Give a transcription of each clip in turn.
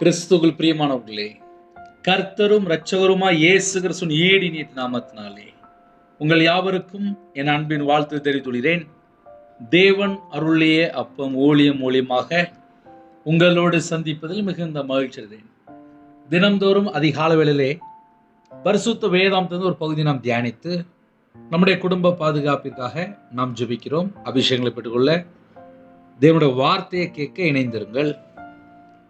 கிறிஸ்துவுக்குள் பிரியமானவர்களே, கர்த்தரும் இரட்சகருமாய் இயேசு கிறிஸ்துவின் ஈடு இனிய நாமத்தினாலே உங்கள் யாவருக்கும் என் அன்பின் வாழ்த்து தெரிவித்துள்ளேன். தேவன் அருளிய அப்பம் ஊழியம் மூலியமாக உங்களோடு சந்திப்பதில் மிகுந்த மகிழ்ச்சி அடைகிறேன். தினம்தோறும் அதிகால வேளையிலே பரிசுத்த வேதாந்தத்தின் ஒரு பகுதி நாம் தியானித்து நம்முடைய குடும்ப பாதுகாப்பிற்காக நாம் ஜெபிக்கிறோம். அபிஷேகங்களை பெற்றுக்கொள்ள தேவனுடைய வார்த்தையை கேட்க இணைந்திருங்கள்.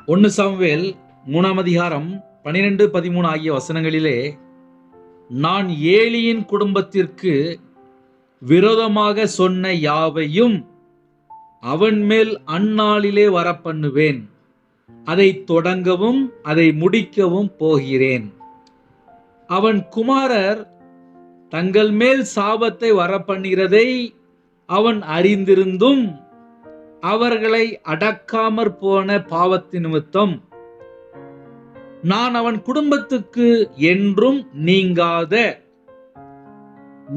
1 சாமுவேல் 3 அதிகாரம் 12-13 ஆகிய வசனங்களிலே, நான் ஏலியின் குடும்பத்திற்கு விரோதமாக சொன்ன யாவையும் அவன் மேல் அந்நாளிலே வரப்பண்ணுவேன், அதை தொடங்கவும் அதை முடிக்கவும் போகிறேன். அவன் குமாரர் தங்கள் மேல் சாபத்தை வரப்பண்ணுகிறதை அவன் அறிந்திருந்தும் அவர்களை அடக்காமற் போன பாவத்தின் நிமித்தம் நான் அவன் குடும்பத்துக்கு என்றும் நீங்காத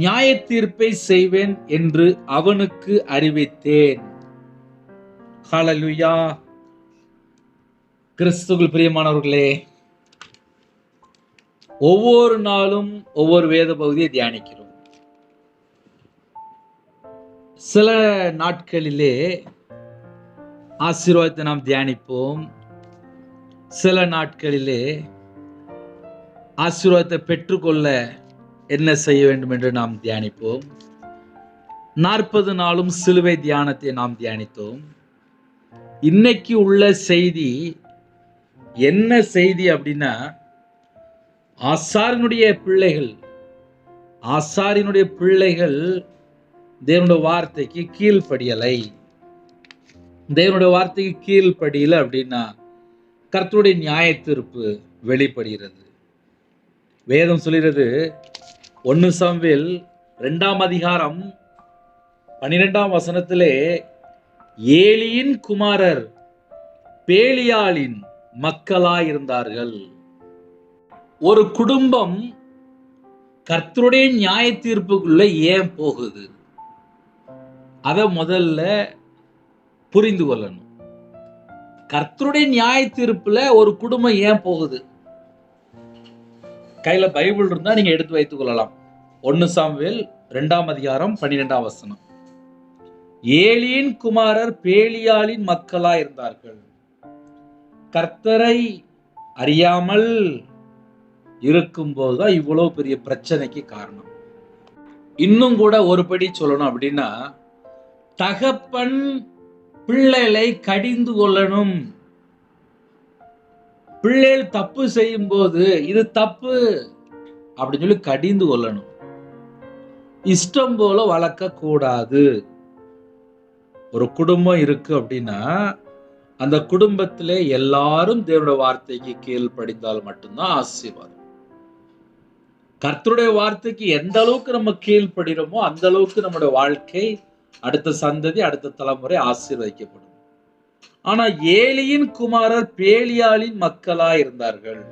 நியாய தீர்ப்பை செய்வேன் என்று அவனுக்கு அறிவித்தேன். ஹல்லேலூயா. கிறிஸ்துவுக்குள் பிரியமானவர்களே, ஒவ்வொரு நாளும் ஒவ்வொரு வேத பகுதியை தியானிக்கிறோம். சில நாட்களிலே ஆசீர்வாதத்தை நாம் தியானிப்போம். சில நாட்களிலே ஆசீர்வாதத்தை பெற்றுக்கொள்ள என்ன செய்ய வேண்டும் என்று நாம் தியானிப்போம். 40 நாளும் சிலுவை தியானத்தை நாம் தியானித்தோம். இன்னைக்கு உள்ள செய்தி என்ன செய்தி அப்படின்னா, ஆசாரினுடைய பிள்ளைகள் தேவனுடைய வார்த்தைக்கு கீழ்ப்படியலை. தேவனுடைய வார்த்தைக்கு கீழ்ப்படியல அப்படின்னா கர்த்தருடைய நியாய தீர்ப்பு வெளிப்படுகிறது. வேதம் சொல்கிறது 1 சாமுவேல் 2 அதிகாரம் 12 வசனத்திலே, ஏலியின் குமாரர் பேலியாளின் மக்களாயிருந்தார்கள். ஒரு குடும்பம் கர்த்தருடைய நியாய தீர்ப்புக்குள்ள ஏன் போகுது, அத முதல்ல புரிந்து கொள்ளணும். கர்த்தருடைய நியாய தீர்ப்புல ஒரு குடும்பம் ஏன் போகுது? கையில பைபிள் இருந்தா நீங்க எடுத்து வைத்துக் கொள்ளலாம். 1 சாமுவேல் 2 அதிகாரம் 12 வசனம். ஏலியின் குமாரர் பேலியாளின் மக்களா இருந்தார்கள். கர்த்தரை அறியாமல் இருக்கும்போதுதான் இவ்வளவு பெரிய பிரச்சனைக்கு காரணம். இன்னும் கூட ஒருபடி சொல்லணும் அப்படின்னா, தகப்பன் பிள்ளைகளை கடிந்து கொள்ளணும். பிள்ளைகள் தப்பு செய்யும் போது இது தப்பு அப்படின்னு சொல்லி கடிந்து கொள்ளணும். இஷ்டம் போல வளர்க்க கூடாது. ஒரு குடும்பம் இருக்கு அப்படின்னா அந்த குடும்பத்திலே எல்லாரும் தேவனுடைய வார்த்தைக்கு கீழ்ப்படிந்தால் மட்டும்தான் ஆசீர்வாதம். கர்த்தருடைய வார்த்தைக்கு எந்த அளவுக்கு நம்ம கீழ்ப்படுகிறோமோ அந்த அளவுக்கு நம்முடைய வாழ்க்கை, அடுத்த சந்ததி, அடுத்த தலைமுறை ஆசீர்வதிக்கப்படும். ஆனா ஏலியின் குமாரர் பேலியாளின் மக்களா இருந்தார்கள்.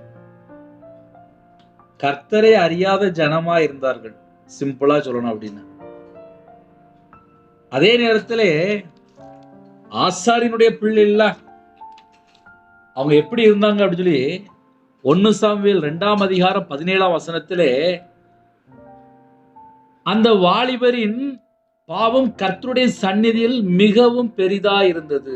கர்த்தரை அறியாத ஜனமா இருந்தார்கள், சிம்பிளா சொல்லணும் அப்படின்னா. அதே நேரத்திலே ஆசாரியனுடைய பிள்ளை இல்ல, அவங்க எப்படி இருந்தாங்க அப்படின்னு சொல்லி 1 சாமுவேல் 2 அதிகாரம் 17 வசனத்திலே, அந்த வாலிபரின் பாவம் கர்த்தருடைய சந்நிதியில் மிகவும் பெரிதா இருந்தது.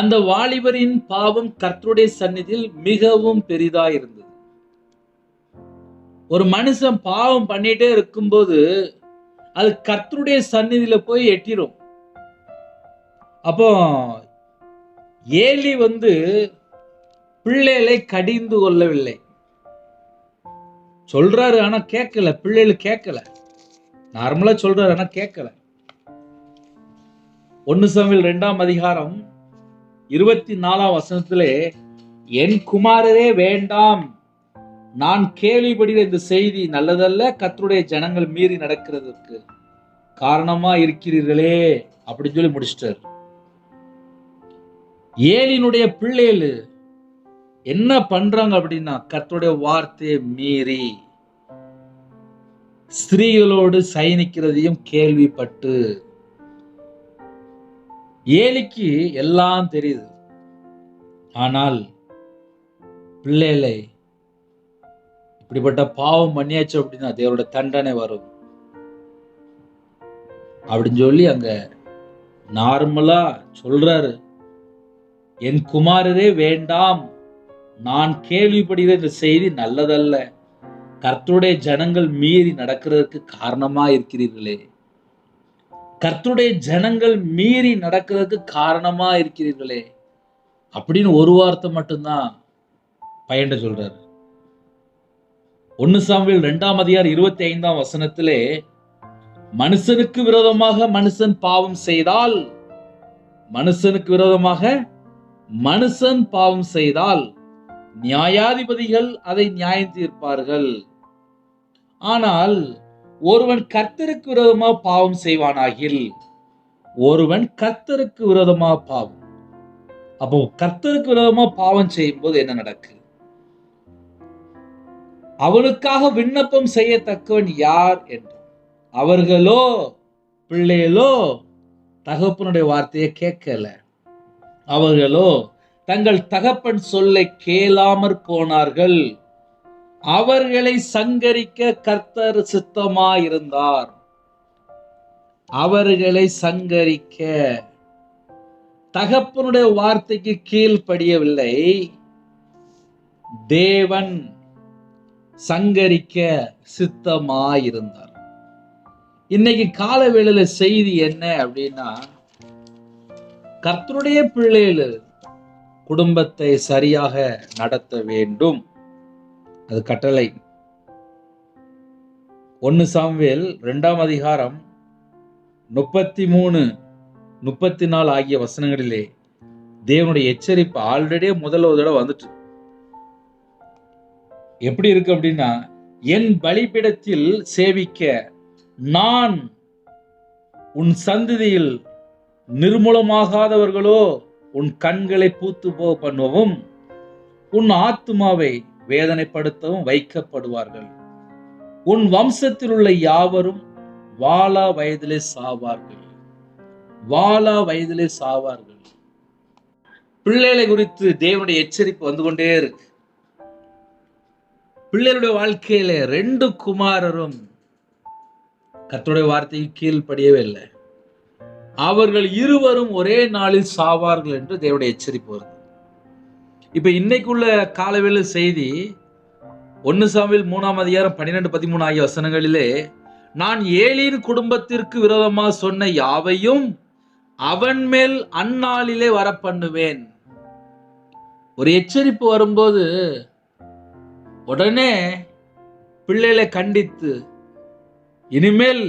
அந்த வாலிபரின் பாவம் கர்த்தருடைய சந்நிதியில் மிகவும் பெரிதா இருந்தது. ஒரு மனுஷன் பாவம் பண்ணிட்டே இருக்கும்போது அது கர்த்தருடைய சந்நிதியில போய் எட்டிரும். அப்போ ஏலி பிள்ளைகளை கடிந்து கொள்ளவில்லை. சொல்றாரு ஆனா கேட்கல, பிள்ளைகள் கேட்கல. நார்மலா சொல்றாரு ஆனா கேட்கல. 1 சாமுவேல் 2 அதிகாரம் 24 வசனத்திலே, என் குமாரரே வேண்டாம், நான் கேள்விப்படுகிற இந்த செய்தி நல்லதல்ல, கர்த்தருடைய ஜனங்கள் மீறி நடக்கிறதுக்கு காரணமா இருக்கிறீர்களே அப்படின்னு சொல்லி முடிச்சிட்டார். ஏலினுடைய பிள்ளைகள் என்ன பண்றாங்க அப்படின்னா, கர்த்தருடைய வார்த்தையை மீறி ஸ்திரீகளோடு சயனிக்கிறதையும் கேள்விப்பட்டு, ஏலிக்கு எல்லாம் தெரியுது. ஆனால் பிள்ளைகளை இப்படிப்பட்ட பாவம் பண்ணியாச்சு அப்படின்னா தேவனோட தண்டனை வரும் அப்படின்னு சொல்லி அங்க நார்மலா சொல்றாரு. என் குமாரரே வேண்டாம், நான் கேள்விப்படுகிற இந்த செய்தி நல்லதல்ல, கர்த்தருடைய ஜனங்கள் மீறி நடக்கிறதுக்கு காரணமா இருக்கிறீர்களே, கர்த்தருடைய ஜனங்கள் மீறி நடக்கிறதுக்கு காரணமா இருக்கிறீர்களே அப்படின்னு ஒரு வார்த்தை மட்டும்தான் பையன்ட்ட சொல்றாரு. 1 சாமுவேல் 2ஆம் அதிகாரம் 25ஆம் வசனத்திலே, மனுஷனுக்கு விரோதமாக மனுஷன் பாவம் செய்தால், மனுஷனுக்கு விரோதமாக மனுஷன் பாவம் செய்தால் நியாயாதிபதிகள் அதை நியாயம் தீர்ப்பார்கள். ஆனால் ஒருவன் கர்த்தருக்கு விரோதமாக பாவம் செய்வானாகில், ஒருவன் கர்த்தருக்கு விரோதமாக பாவம், அப்போ கர்த்தருக்கு விரோதமாக பாவம் செய்யும் போது என்ன நடக்கு? அவனுக்காக விண்ணப்பம் செய்யத்தக்கவன் யார் என்று. அவர்களோ பிள்ளைகளோ தகப்பனுடைய வார்த்தையை கேட்கல, அவர்களோ தங்கள் தகப்பன் சொல்லை கேளாமற் போனார்கள். அவர்களை சங்கரிக்க கர்த்தர் சித்தமாயிருந்தார். அவர்களை சங்கரிக்க தகப்பனுடைய வார்த்தைக்கு கீழ்ப்படியவில்லை, தேவன் சங்கரிக்க சித்தமாயிருந்தார். இன்னைக்கு கால வேளையில செய்தி என்ன அப்படின்னா, கர்த்தருடைய பிள்ளைகள் குடும்பத்தை சரியாக நடத்த வேண்டும், அது கட்டளை. 1 சாமுவேல் 2ஆம் அதிகாரம் 33, 34 ஆகிய வசனங்களிலே தேவனுடைய எச்சரிப்பு ஆல்ரெடியே முதல் ஒரு தடவை வந்துட்டு. எப்படி இருக்கு அப்படின்னா, என் பலிபீடத்தில் சேவிக்க நான் உன் சந்ததியில் நிர்மூலமாகாதவர்களோ உன் கண்களை பூத்து போக பண்ணுவவும் உன் ஆத்துமாவை வேதனைப்படுத்தவும் வைக்கப்படுவார்கள். உன் வம்சத்தில் உள்ள யாவரும் வாலா வயதிலே சாவார்கள், வாலா வயதிலே சாவார்கள். பிள்ளைகளை குறித்து தேவனுடைய எச்சரிப்பு வந்து கொண்டே இருக்கு. பிள்ளைகளுடைய வாழ்க்கையில 2 குமாரரும் கர்த்தருடைய வார்த்தைக்கு கீழ்ப்படியவே இல்லை. அவர்கள் இருவரும் ஒரே நாளில் சாவார்கள் என்று தேவனுடைய எச்சரிப்பு வருது. இப்ப இன்னைக்குள்ள காலவேளை செய்தி 1 சாமுவேல் 3ஆம் அதிகாரம் 12, 13 ஆகிய வசனங்களிலே, நான் ஏலியின் குடும்பத்திற்கு விரோதமாக சொன்ன யாவையும் அவன் மேல் அந்நாளிலே வர பண்ணுவேன். ஒரு எச்சரிப்பு வரும்போது உடனே பிள்ளைகளை கண்டித்து, இனிமேல்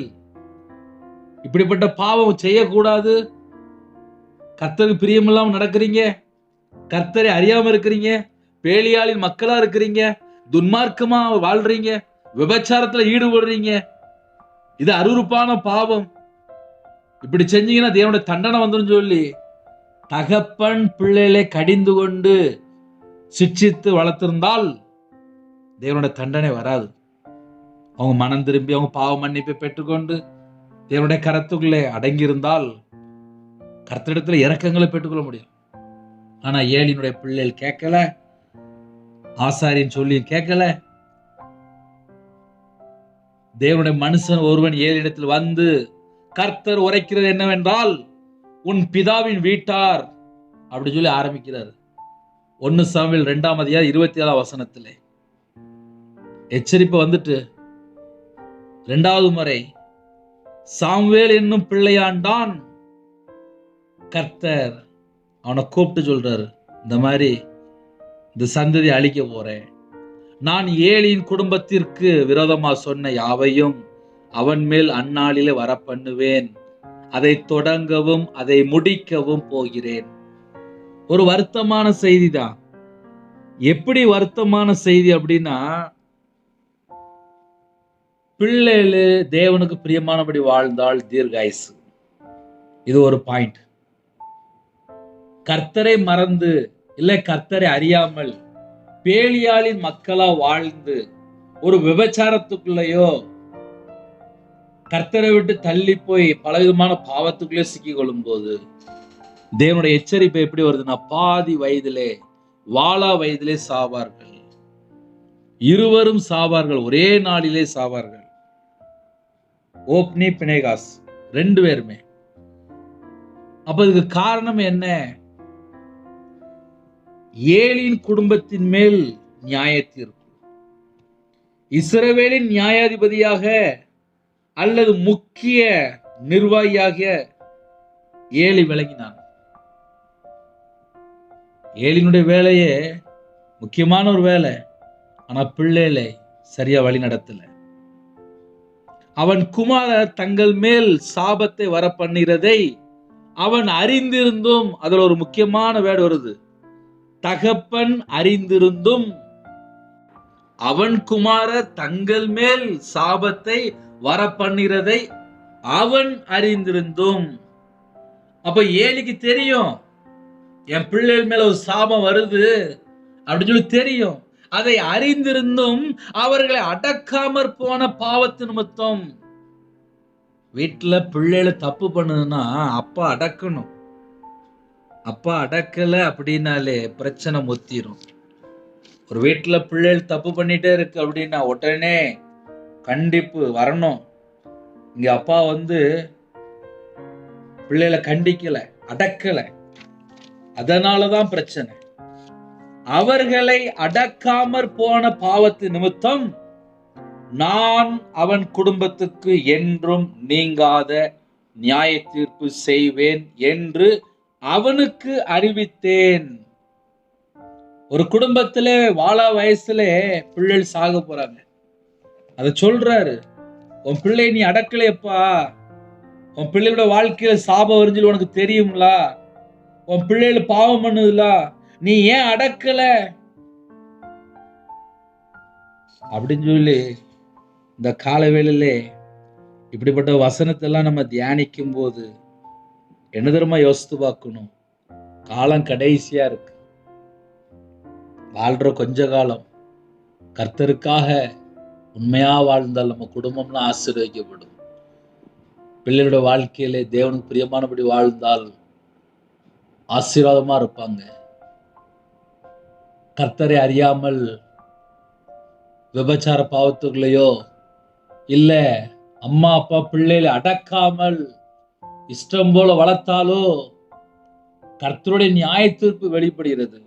இப்படிப்பட்ட பாவம் செய்யக்கூடாது, கர்த்தருக்கு பிரியமில்லாம நடக்கிறீங்க, கர்த்தரை அறியாம இருக்கிறீங்க, பேலியாளின் மக்களா இருக்கிறீங்க, துன்மார்க்கமா வாழ்றீங்க, விபச்சாரத்துல ஈடுபடுறீங்க, இது அருவருப்பான பாவம், இப்படி செஞ்சீங்கன்னா தேவனுடைய தண்டனை வந்துடும் சொல்லி தகப்பன் பிள்ளைகளை கடிந்து கொண்டு சிட்சித்து வளர்த்திருந்தால் தேவனுடைய தண்டனை வராது. அவங்க மனம் திரும்பி அவங்க பாவ மன்னிப்பை பெற்றுக்கொண்டு தேவனுடைய கரத்துக்குள்ளே அடங்கியிருந்தால் கர்த்தரிடத்துல இரக்கங்களை பெற்றுக்கொள்ள முடியும். ஆனா ஏலியினுடைய பிள்ளைகள் கேட்கல, ஆசாரியின் சொல்லி கேட்கல. தேவனுடைய மனுஷன் ஒருவன் ஏலியிடத்தில் வந்து, கர்த்தர் உரைக்கிறது என்னவென்றால் உன் பிதாவின் வீட்டார் அப்படி சொல்லி ஆரம்பிக்கிறார். 1 சாமுவேல் 2ஆம் அதிகாரம் 27ஆம் வசனத்திலே எச்சரிப்பு வந்துட்டு 2வது முறை சாமுவேல் என்னும் பிள்ளையாண்டான். கர்த்தர் அவனை கூப்பிட்டு சொல்றாரு, இந்த மாதிரி இந்த சந்ததி அழிக்க போறேன், நான் ஏலியின் குடும்பத்திற்கு விரோதமா சொன்ன யாவையும் அவன் மேல் அந்நாளிலே வர பண்ணுவேன், அதை தொடங்கவும் அதை முடிக்கவும் போகிறேன். ஒரு வருத்தமான செய்தி தான். எப்படி வருத்தமான செய்தி அப்படின்னா, பிள்ளைகளு தேவனுக்கு பிரியமானபடி வாழ்ந்தால் தீர்காயுசு, இது ஒரு பாயிண்ட். கர்த்தரை மறந்து இல்லை கர்த்தரை அறியாமல் பேலியாளின் மக்களா வாழ்ந்து ஒரு விபச்சாரத்துக்குள்ளேயோ கர்த்தரை விட்டு தள்ளி போய் பலவிதமான பாவத்துக்குள்ளே சிக்கி கொள்ளும் போது தேவனுடைய எச்சரிப்பு எப்படி வருதுன்னா, பாதி வயதிலே வாலா வயதிலே சாவார்கள். இருவரும் சாவார்கள், ஒரே நாளிலே சாவார்கள். ஓப்னி பினேகாஸ் 2 பேருமே. அப்ப இதுக்கு காரணம் என்ன? ஏலியின் குடும்பத்தின் மேல் நியாய தீர்ப்பு. இஸ்ரவேலின் நியாயாதிபதியாக அல்லது முக்கிய நிர்வாகியாக ஏலி விளங்கினான். ஏலியினுடைய வேலையே முக்கியமான ஒரு வேலை. ஆனா பிள்ளைகளை சரியா வழி நடத்தல. அவன் குமாரர் தங்கள் மேல் சாபத்தை வர பண்ணுகிறதை அவன் அறிந்திருந்தும், அதுல ஒரு முக்கியமான வேர்டு வருது, தகப்பன் அறிந்திருந்தும் அவன் குமாரர் தங்கள் மேல் சாபத்தை வர பண்ணுகிறதை அவன் அறிந்திருந்தும். அப்ப ஏலிக்கு தெரியும், என் பிள்ளைகள் மேல ஒரு சாபம் வருது அப்படின்னு சொல்லி தெரியும். அதை அறிந்திருந்தும் அவர்களை அடக்காமற் போன பாவத்து நிமித்தம். வீட்டுல பிள்ளைகளை தப்பு பண்ணுதுன்னா அப்பா அடக்கணும். அப்பா அடக்கல அப்படின்னாலே பிரச்சனை முத்திரும். ஒரு வீட்டுல பிள்ளைகள் தப்பு பண்ணிட்டே இருக்கு அப்படின்னா உடனே கண்டிப்பு வரணும். இங்க அப்பா பிள்ளைகளை கண்டிக்கல, அடக்கல, அதனாலதான் பிரச்சனை. அவர்களை அடக்காமற் போன பாவத்து நிமித்தம் நான் அவன் குடும்பத்துக்கு என்றும் நீங்காத நியாய தீர்ப்பு செய்வேன் என்று அவனுக்கு அறிவித்தேன். ஒரு குடும்பத்திலே வாழா வயசுல பிள்ளைகள் சாக போறாங்க. அத சொல்றாரு, உன் பிள்ளை நீ அடக்கலையப்பா, உன் பிள்ளையோட வாழ்க்கையில சாபம் வருஞ்சு உனக்கு தெரியும்ல, உன் பிள்ளைகள் பாவம் பண்ணுதுல, நீ ஏன் அடக்கல அப்படின்னு சொல்லி இந்த காலவேளையில இப்படிப்பட்ட வசனத்தை எல்லாம் நம்ம தியானிக்கும் போது என்ன தெரியுமா யோசித்து பார்க்கணும்? காலம் கடைசியா இருக்கு. வாழ்ற கொஞ்ச காலம் கர்த்தருக்காக உண்மையா வாழ்ந்தால் நம்ம குடும்பம்லாம் ஆசீர்வதிக்கப்படும். பிள்ளைகளோட வாழ்க்கையிலே தேவனுக்கு பிரியமானபடி வாழ்ந்தால் ஆசீர்வாதமா இருப்பாங்க. கர்த்தரை அறியாமல் விபச்சார பாவத்துக்குள்ளேயோ இல்ல அம்மா அப்பா பிள்ளைகளை அடக்காமல் இஷ்டம் போல வளர்த்தாலோ கர்த்தருடைய நியாய தீர்ப்பு வெளிப்படுகிறது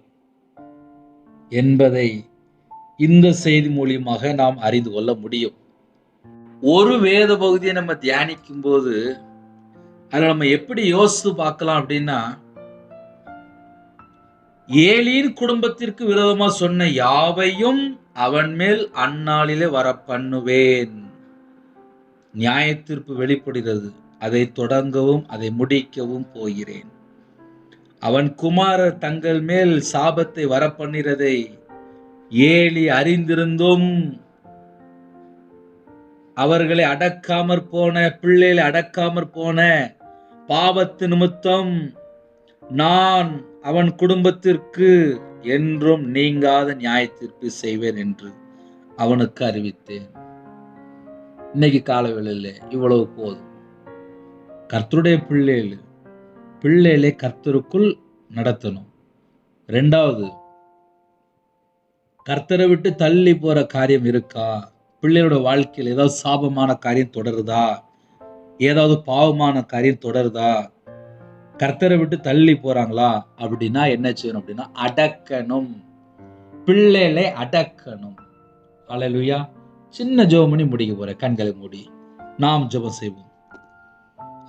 என்பதை இந்த செய்தி மூலியமாக நாம் அறிந்து கொள்ள முடியும். ஒரு வேத பகுதியை நம்ம தியானிக்கும் போது அதுல நம்ம எப்படி யோசித்து பார்க்கலாம் அப்படின்னா, ஏலியின் குடும்பத்திற்கு விரோதமா சொன்ன யாவையும் அவன் மேல் அந்நாளிலே வர பண்ணுவேன். நியாய தீர்ப்பு வெளிப்படுகிறது. அதை தொடங்கவும் அதை முடிக்கவும் போகிறேன். அவன் குமாரர் தங்கள் மேல் சாபத்தை வர பண்ணுகிறதை ஏலி அறிந்திருந்தும் அவர்களை அடக்காமற் போன பிள்ளைகளை அடக்காமற் போன பாவத்து நிமித்தம் நான் அவன் குடும்பத்திற்கு என்றும் நீங்காத நியாய தீர்ப்பு செய்வேன் என்று அவனுக்கு அறிவித்தேன். இன்னைக்கு காலவேளையில இவ்வளவு போதும். கர்த்தருடைய பிள்ளைகளை கர்த்தருக்குள் நடத்தணும். 2வது, கர்த்தரை விட்டு தள்ளி போற காரியம் இருக்கா? பிள்ளையோட வாழ்க்கையில் ஏதாவது சாபமான காரியம் தொடருதா? ஏதாவது பாவமான காரியம் தொடருதா? கர்த்தரை விட்டு தள்ளி போறாங்களா அப்படின்னா என்ன செய்யணும் அப்படின்னா அடக்கணும். பிள்ளைகளை அடக்கணும். ஹல்லேலூயா. சின்ன ஜெபம் பண்ணி முடிக்க போறேன். கண்களை மூடி நாம் ஜெபம் செய்வோம்.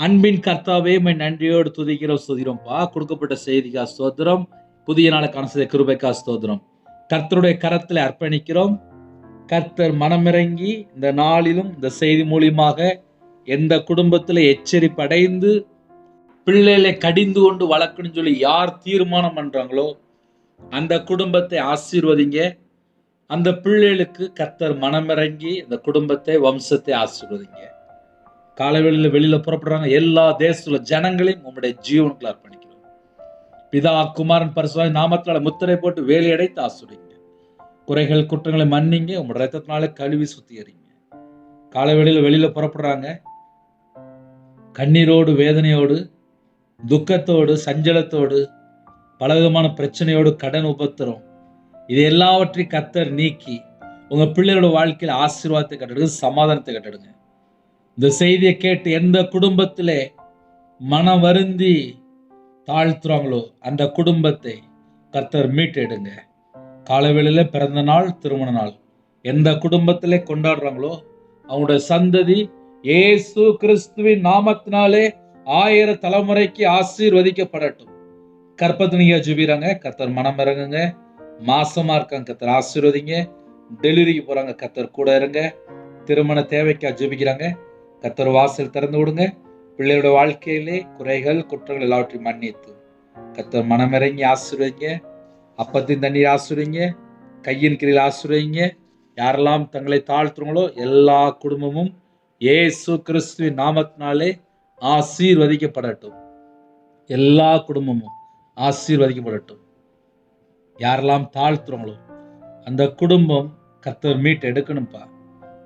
அன்பின் கர்த்தாவே, நன்றியோடு துதிக்கிறோம், ஸ்தோத்திரம்பா. கொடுக்கப்பட்ட செய்திக்கா ஸ்தோத்திரம். புதிய நாளுக்கான செய்த கிருபைக்கா ஸ்தோத்திரம். கர்த்தருடைய கரத்தில் அர்ப்பணிக்கிறோம். கர்த்தர் மனமிறங்கி இந்த நாளிலும் இந்த செய்தி மூலியமாக எந்த குடும்பத்தில் எச்சரிப்படைந்து பிள்ளைகளை கடிந்து கொண்டு வளர்க்கணும்னு சொல்லி யார் தீர்மானம் பண்றாங்களோ அந்த குடும்பத்தை ஆசீர்வதிங்க. அந்த பிள்ளைகளுக்கு கர்த்தர் மனமிறங்கி அந்த குடும்பத்தை வம்சத்தை ஆசீர்வதிங்க. காலவெளியில வெளியில புறப்படுறாங்க எல்லா தேசத்துல ஜனங்களையும் உங்களுடைய ஜீவனுக்குள்ள அர்ப்பணிக்கிறோம். பிதா குமாரன் பரிசுத்த நாமத்தால முத்திரை போட்டு வேலி அடைத்து ஆசீர்வதிங்க. குறைகள் குற்றங்களை மன்னிங்க. உங்களுடைய ரத்தத்தினால கழுவி சுத்திகரிங்க. காலவெளியில வெளியில புறப்படுறாங்க கண்ணீரோடு வேதனையோடு துக்கத்தோடு சஞ்சலத்தோடு பலவிதமான பிரச்சனையோடு, கடன் உபத்திரம், இது எல்லாவற்றையும் கர்த்தர் நீக்கி உங்க பிள்ளைகளோட வாழ்க்கையில் ஆசீர்வாதத்தை கட்டடுங்க, சமாதானத்தை கட்டடுங்க. இந்த செய்தியை கேட்டு எந்த குடும்பத்திலே மனம் வருந்தி தாழ்த்துறாங்களோ அந்த குடும்பத்தை கர்த்தர் மீட்டெடுங்க. காலவேளையில பிறந்த நாள், திருமண நாள் எந்த குடும்பத்திலே கொண்டாடுறாங்களோ அவங்களுடைய சந்ததி இயேசு கிறிஸ்துவின் நாமத்தினாலே 1000 தலைமுறைக்கு ஆசீர்வதிக்கப்படட்டும். கற்பத்தினியா ஜெபிக்கிறாங்க, கர்த்தர் மனம் இறங்குங்க. மாசமா இருக்காங்க, கர்த்தர் ஆசீர்வதிங்க. டெலிவரிக்கு போறாங்க, கர்த்தர் கூட இருங்க. திருமண தேவைக்கா ஜெபிக்கிறாங்க, கர்த்தர் வாசல் திறந்து விடுங்க. பிள்ளையோட வாழ்க்கையிலே குறைகள், குற்றங்கள் எல்லாவற்றையும் மன்னித்து கர்த்தர் மனம் இறங்கி ஆசீர்வதிங்க. அப்பத்தின் தண்ணீர் ஆசீர்வதிங்க, கையின் கீழில் ஆசீர்வதிங்க. யாரெல்லாம் தங்களை தாழ்த்துறங்களோ எல்லா குடும்பமும் இயேசு கிறிஸ்துவின் நாமத்தினாலே ஆசீர்வதிக்கப்படட்டும். எல்லா குடும்பமும் ஆசீர்வதிக்கப்படட்டும். யாரெல்லாம் தாழ்த்துறங்களோ அந்த குடும்பம் கர்த்தர் மீட்டு எடுக்கணும்ப்பா.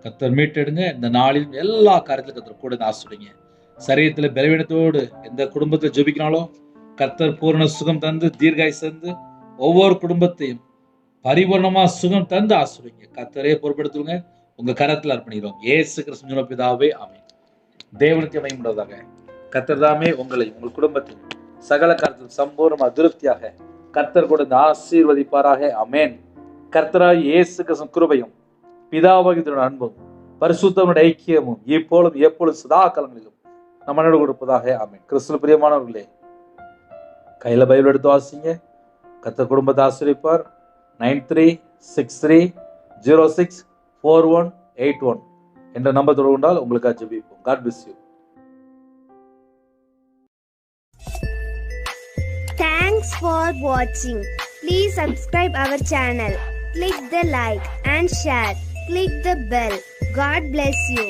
கர்த்தர் மீட்டு எடுங்க. இந்த நாளில் எல்லா காரியத்திலும் கர்த்தர் கூட ஆசீர்வதிங்க. சரீரத்தில் பலவீனத்தோடு எந்த குடும்பத்தை ஜெபிக்கிறாங்களோ கர்த்தர் பூரண சுகம் தந்து தீர்காயுசு தந்து ஒவ்வொரு குடும்பத்தையும் பரிபூர்ணமா சுகம் தந்து ஆசீர்வதிங்க. கர்த்தரே பொறுப்பெடுத்துருங்க. உங்க கரத்தில் அர்ப்பணிக்கிறோம். இயேசு கிறிஸ்து பிதாவே, ஆமென். தேவனுக்கு மகிமையுண்டாவதாக. கர்த்தர் தாமே உங்களை, உங்கள் குடும்பத்தில் சகல காரியத்தில் சம்பூர்ண திருப்தியாக கர்த்தர் கூட ஆசீர்வதிப்பாராக. ஆமென். கர்த்தராகிய இயேசு கிறிஸ்து கிருபையும் பிதாவாகிய அன்பும் பரிசுத்தமுடைய ஐக்கியமும் இப்பொழுதும் எப்பொழுதும் சதா காலங்களிலும் நம்மளோட கொடுப்பதாக. ஆமென். கிறிஸ்துவின் பிரியமானவர்களே, கையில பைபிள் எடுத்து வாசிங்க. கர்த்தர் குடும்பத்தை ஆசீர்வதிப்பார். 9363064181 என்ற நம்பர் தொடர்பு கொண்டால் உங்களுக்காக ஜெபிப்போம். God bless you. Thanks for watching. Please subscribe our channel. Click the like and share. Click the bell. God bless you.